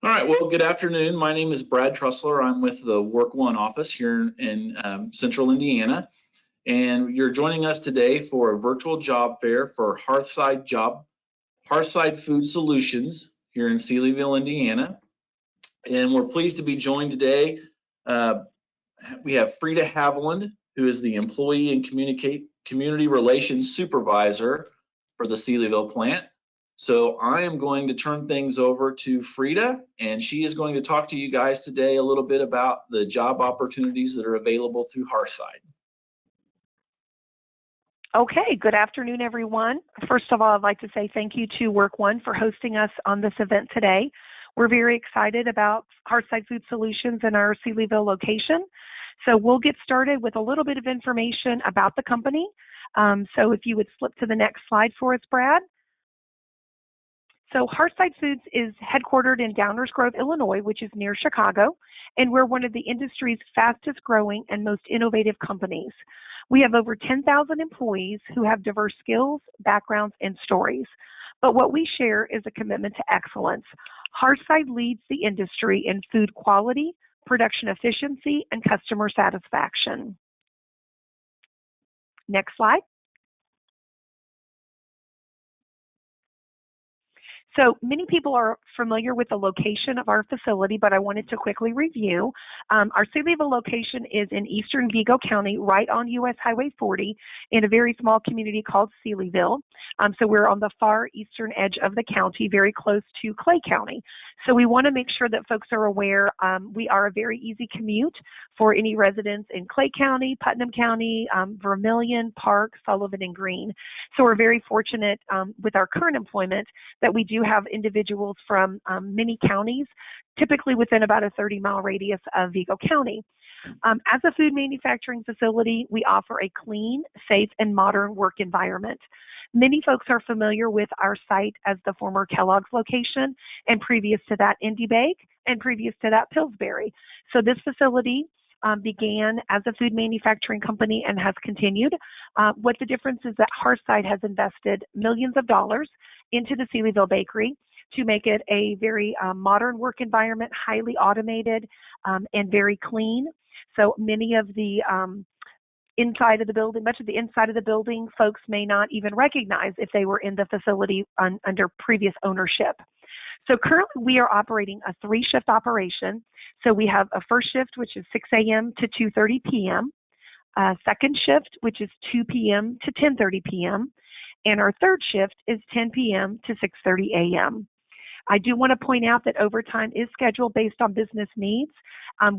All right, well, good afternoon. My name is Brad Trussler. I'm with the Work One office here in Central Indiana, and you're joining us today for a virtual job fair for Hearthside Food Solutions here in Sealyville, Indiana. And we're pleased to be joined today. We have Frida Haviland, who is the Employee and Community Relations Supervisor for the Sealyville plant. So I am going to turn things over to Frida, and she is going to talk to you guys today a little bit about the job opportunities that are available through Hearthside. Okay, good afternoon, everyone. First of all, I'd like to say thank you to Work One for hosting us on this event today. We're very excited about Hearthside Food Solutions and our Sealyville location. So we'll get started with a little bit of information about the company. So if you would flip to the next slide for us, Brad. So Hearthside Foods is headquartered in Downers Grove, Illinois, which is near Chicago, and we're one of the industry's fastest growing and most innovative companies. We have over 10,000 employees who have diverse skills, backgrounds, and stories. But what we share is a commitment to excellence. Hearthside leads the industry in food quality, production efficiency, and customer satisfaction. Next slide. So many people are familiar with the location of our facility, but I wanted to quickly review. Our Sealyville location is in eastern Vigo County, right on US Highway 40, in a very small community called Sealyville. So we're on the far eastern edge of the county, very close to Clay County. So we want to make sure that folks are aware we are a very easy commute for any residents in Clay County, Putnam County, Vermilion, Park, Sullivan, and Greene. So we're very fortunate with our current employment that we do have individuals from many counties, typically within about a 30-mile radius of Vigo County. As a food manufacturing facility, we offer a clean, safe, and modern work environment. Many folks are familiar with our site as the former Kellogg's location, and previous to that, Indy Bake, and previous to that, Pillsbury. So this facility began as a food manufacturing company and has continued. What the difference is that Hearthside has invested millions of dollars into the Sealyville bakery to make it a very modern work environment, highly automated and very clean. So many of the inside of the building, much of the inside of the building, folks may not even recognize if they were in the facility under previous ownership. So currently we are operating a 3-shift operation. So we have a first shift, which is 6 a.m. to 2:30 p.m., a second shift, which is 2 p.m. to 10:30 p.m., and our third shift is 10 p.m. to 6:30 a.m. I do want to point out that overtime is scheduled based on business needs.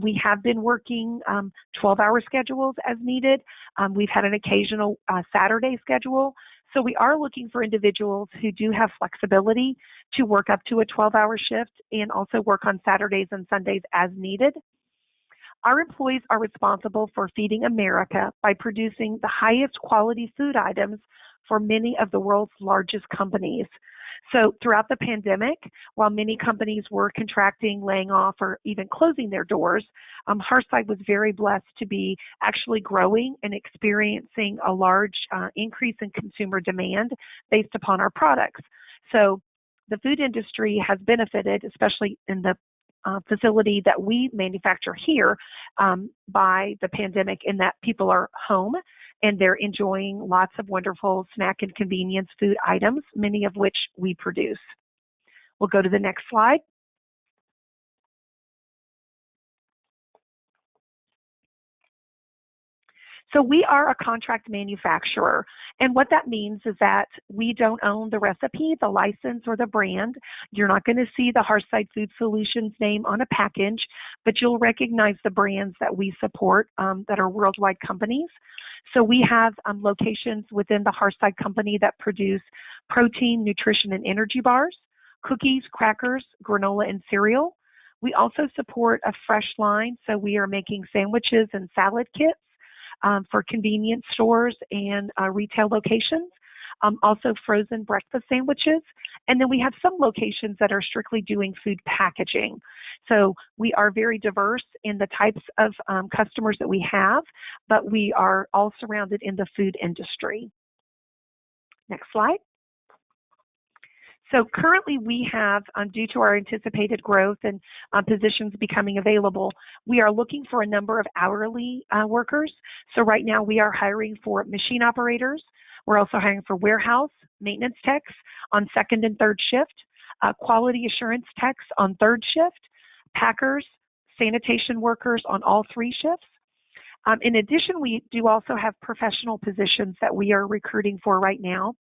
We have been working 12-hour schedules as needed. We've had an occasional Saturday schedule. So we are looking for individuals who do have flexibility to work up to a 12-hour shift and also work on Saturdays and Sundays as needed. Our employees are responsible for feeding America by producing the highest quality food items for many of the world's largest companies. So throughout the pandemic, while many companies were contracting, laying off, or even closing their doors, Hearthside was very blessed to be actually growing and experiencing a large increase in consumer demand based upon our products. So the food industry has benefited, especially in the facility that we manufacture here, by the pandemic, in that people are home and they're enjoying lots of wonderful snack and convenience food items, many of which we produce. We'll go to the next slide. So we are a contract manufacturer, and what that means is that we don't own the recipe, the license, or the brand. You're not going to see the Hearthside Food Solutions name on a package, but you'll recognize the brands that we support that are worldwide companies. So we have locations within the Hearthside company that produce protein, nutrition, and energy bars, cookies, crackers, granola, and cereal. We also support a fresh line, so we are making sandwiches and salad kits for convenience stores and retail locations, also frozen breakfast sandwiches. And then we have some locations that are strictly doing food packaging. So we are very diverse in the types of customers that we have, but we are all surrounded in the food industry. Next slide. So currently we have, due to our anticipated growth and positions becoming available, we are looking for a number of hourly workers. So right now we are hiring for machine operators. We're also hiring for warehouse maintenance techs on second and third shift, quality assurance techs on third shift, packers, sanitation workers on all three shifts. In addition, we do also have professional positions that we are recruiting for right now.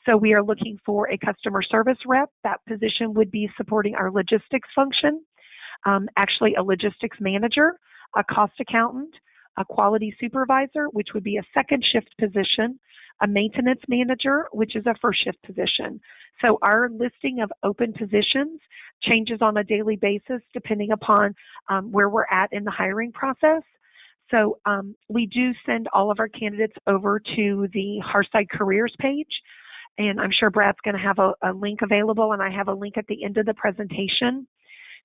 So we are looking for a customer service rep. That position would be supporting our logistics function, actually a logistics manager, a cost accountant, a quality supervisor, which would be a second shift position, a maintenance manager, which is a first shift position. So our listing of open positions changes on a daily basis depending upon where we're at in the hiring process. So we do send all of our candidates over to the Hearthside Careers page. And I'm sure Brad's going to have a link available, and I have a link at the end of the presentation.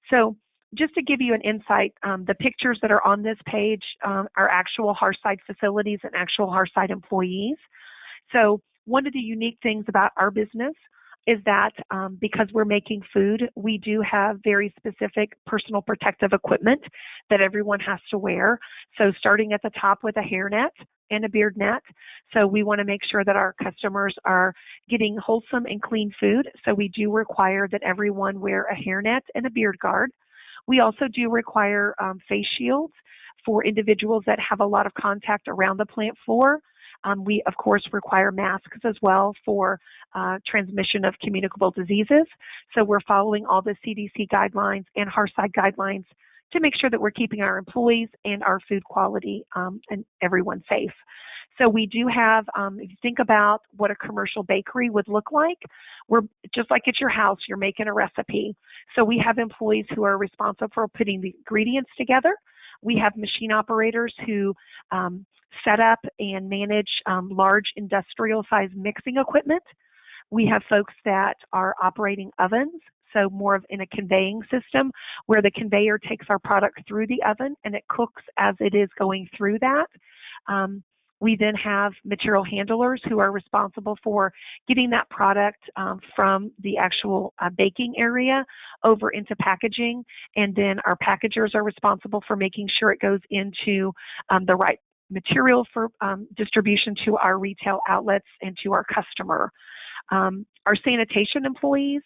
So just to give you an insight, the pictures that are on this page are actual Hearthside facilities and actual Hearthside employees. So one of the unique things about our business is that because we're making food, we do have very specific personal protective equipment that everyone has to wear. So starting at the top with a hairnet and a beard net. So we want to make sure that our customers are getting wholesome and clean food. So we do require that everyone wear a hairnet and a beard guard. We also do require face shields for individuals that have a lot of contact around the plant floor. We, of course, require masks as well for transmission of communicable diseases. So we're following all the CDC guidelines and Hearthside guidelines to make sure that we're keeping our employees and our food quality and everyone safe. So we do have, if you think about what a commercial bakery would look like, we're just like at your house, you're making a recipe. So we have employees who are responsible for putting the ingredients together. We have machine operators who set up and manage large industrial-sized mixing equipment. We have folks that are operating ovens, so more of in a conveying system where the conveyor takes our product through the oven and it cooks as it is going through that. We then have material handlers who are responsible for getting that product from the actual baking area over into packaging, and then our packagers are responsible for making sure it goes into the right material for distribution to our retail outlets and to our customer. Our sanitation employees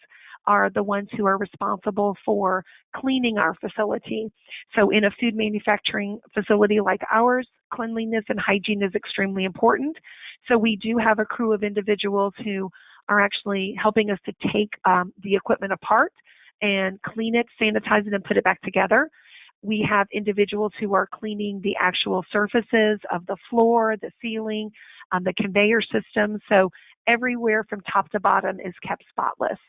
are the ones who are responsible for cleaning our facility. So in a food manufacturing facility like ours, cleanliness and hygiene is extremely important. So we do have a crew of individuals who are actually helping us to take the equipment apart and clean it, sanitize it, and put it back together. We have individuals who are cleaning the actual surfaces of the floor, the ceiling, the conveyor system. So everywhere from top to bottom is kept spotless.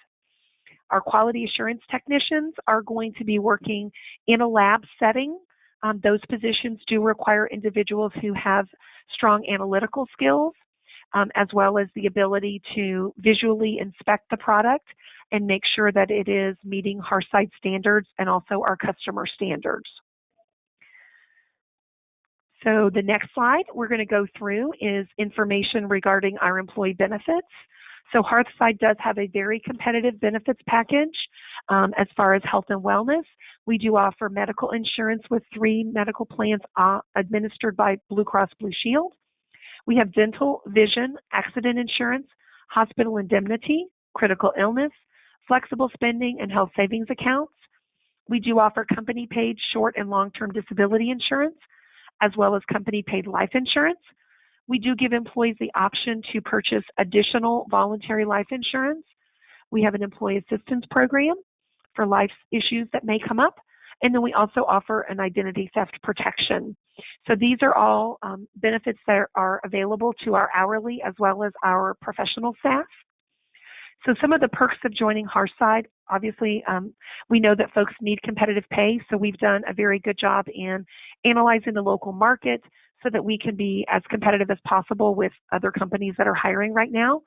Our quality assurance technicians are going to be working in a lab setting. Those positions do require individuals who have strong analytical skills, as well as the ability to visually inspect the product and make sure that it is meeting Hearthside standards and also our customer standards. So the next slide we're going to go through is information regarding our employee benefits. So Hearthside does have a very competitive benefits package as far as health and wellness. We do offer medical insurance with 3 medical plans administered by Blue Cross Blue Shield. We have dental, vision, accident insurance, hospital indemnity, critical illness, flexible spending, and health savings accounts. We do offer company-paid short and long-term disability insurance, as well as company-paid life insurance. We do give employees the option to purchase additional voluntary life insurance. We have an employee assistance program for life issues that may come up. And then we also offer an identity theft protection. So these are all benefits that are available to our hourly as well as our professional staff. So some of the perks of joining Hearthside, obviously, we know that folks need competitive pay. So we've done a very good job in analyzing the local market so that we can be as competitive as possible with other companies that are hiring right now.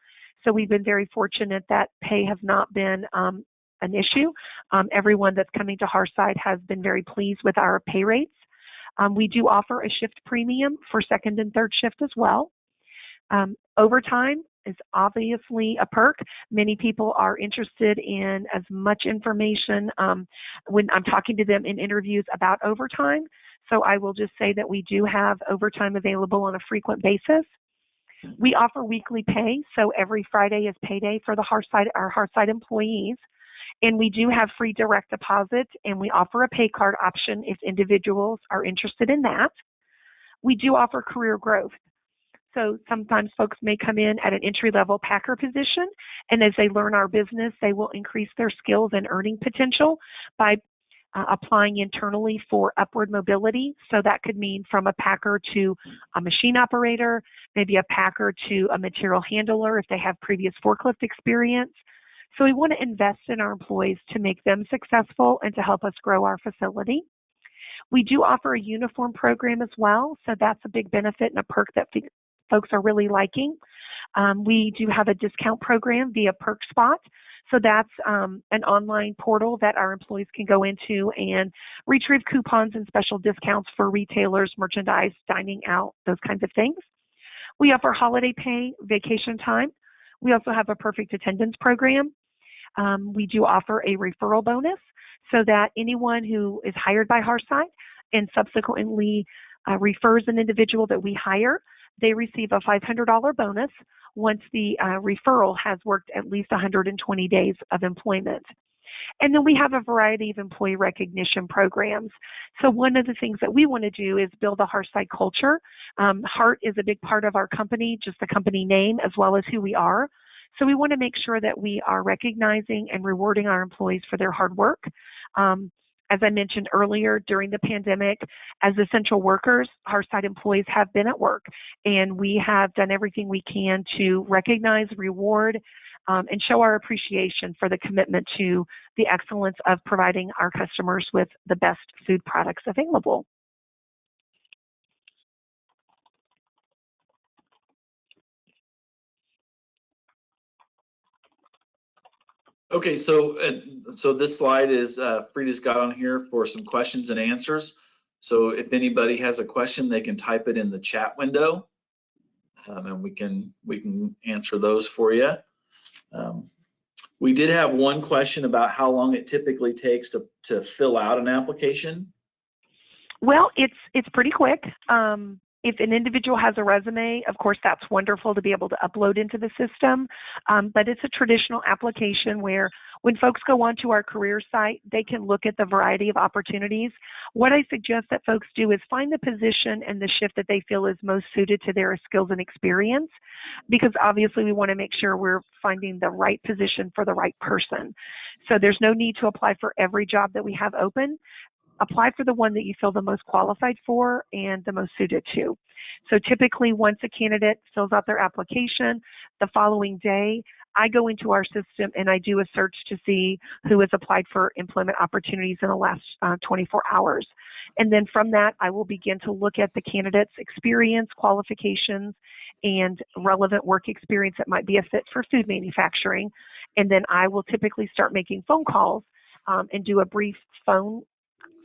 So we've been very fortunate that pay has not been an issue. Everyone that's coming to Hearthside has been very pleased with our pay rates. We do offer a shift premium for second and third shift as well. Overtime is obviously a perk. Many people are interested in as much information when I'm talking to them in interviews about overtime. So I will just say that we do have overtime available on a frequent basis. We offer weekly pay, so every Friday is payday for our Hearthside employees. And we do have free direct deposit, and we offer a pay card option if individuals are interested in that. We do offer career growth. So sometimes folks may come in at an entry-level packer position, and as they learn our business, they will increase their skills and earning potential by applying internally for upward mobility. So that could mean from a packer to a machine operator, maybe a packer to a material handler if they have previous forklift experience. So we want to invest in our employees to make them successful and to help us grow our facility. We do offer a uniform program as well, so that's a big benefit and a perk that folks are really liking. We do have a discount program via PerkSpot. So that's an online portal that our employees can go into and retrieve coupons and special discounts for retailers, merchandise, dining out, those kinds of things. We offer holiday pay, vacation time. We also have a perfect attendance program. We do offer a referral bonus so that anyone who is hired by Hearthside and subsequently refers an individual that we hire, they receive a $500 bonus once the referral has worked at least 120 days of employment. And then we have a variety of employee recognition programs. So one of the things that we want to do is build a Hearthside culture. Heart is a big part of our company, just the company name as well as who we are. So we want to make sure that we are recognizing and rewarding our employees for their hard work. As I mentioned earlier, during the pandemic, as essential workers, Hearthside employees have been at work, and we have done everything we can to recognize, reward, and show our appreciation for the commitment to the excellence of providing our customers with the best food products available. Okay, so this slide is Frida's got on here for some questions and answers. So if anybody has a question, they can type it in the chat window, and we can answer those for you. We did have one question about how long it typically takes to fill out an application. Well, it's pretty quick. If an individual has a resume, of course, that's wonderful to be able to upload into the system. But it's a traditional application where when folks go onto our career site, they can look at the variety of opportunities. What I suggest that folks do is find the position and the shift that they feel is most suited to their skills and experience, because obviously we want to make sure we're finding the right position for the right person. So there's no need to apply for every job that we have open. Apply for the one that you feel the most qualified for and the most suited to. So typically once a candidate fills out their application, the following day, I go into our system and I do a search to see who has applied for employment opportunities in the last 24 hours. And then from that, I will begin to look at the candidate's experience, qualifications, and relevant work experience that might be a fit for food manufacturing. And then I will typically start making phone calls and do a brief phone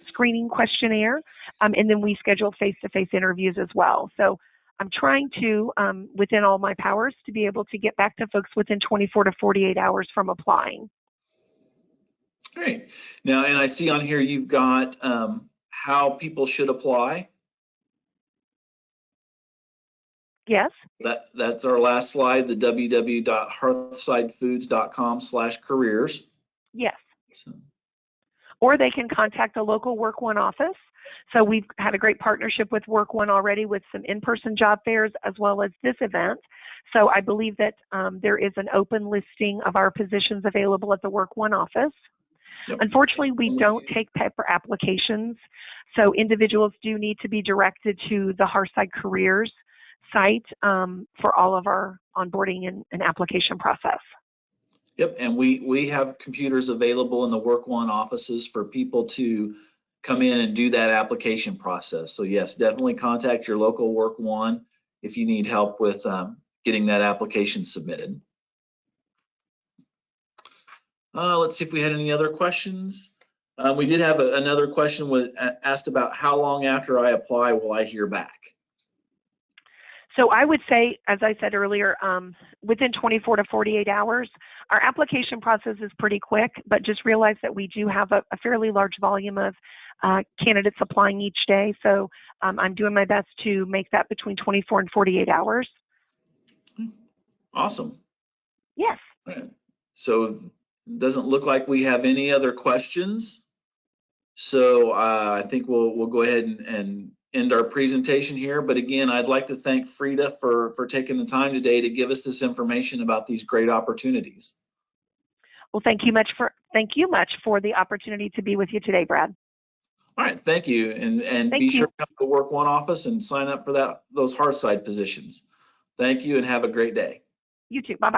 screening questionnaire, and then we schedule face-to-face interviews as well. So I'm trying to, within all my powers, to be able to get back to folks within 24 to 48 hours from applying. Great. Now, and I see on here you've got how people should apply. Yes. That's our last slide, the www.hearthsidefoods.com/careers. Yes. So. Or they can contact a local Work One office. So we've had a great partnership with Work One already with some in-person job fairs as well as this event. So I believe that there is an open listing of our positions available at the Work One office. Yep. Unfortunately, we don't take paper applications. So individuals do need to be directed to the Hearthside Careers site for all of our onboarding and application process. Yep, and we have computers available in the Work One offices for people to come in and do that application process. So yes, definitely contact your local Work One if you need help with getting that application submitted. Let's see if we had any other questions. We did have another question asked about how long after I apply will I hear back? So I would say, as I said earlier, within 24 to 48 hours. Our application process is pretty quick, but just realize that we do have a fairly large volume of candidates applying each day. So I'm doing my best to make that between 24 and 48 hours. Awesome. Yes. All right. So it doesn't look like we have any other questions. So I think we'll go ahead and end our presentation here. But again, I'd like to thank Frida for taking the time today to give us this information about these great opportunities. Well, thank you much for the opportunity to be with you today, Brad. All right, thank you. And Thank be you. sure to come to Work One office and sign up for those Hearthside positions. Thank you and have a great day. You too. Bye-bye.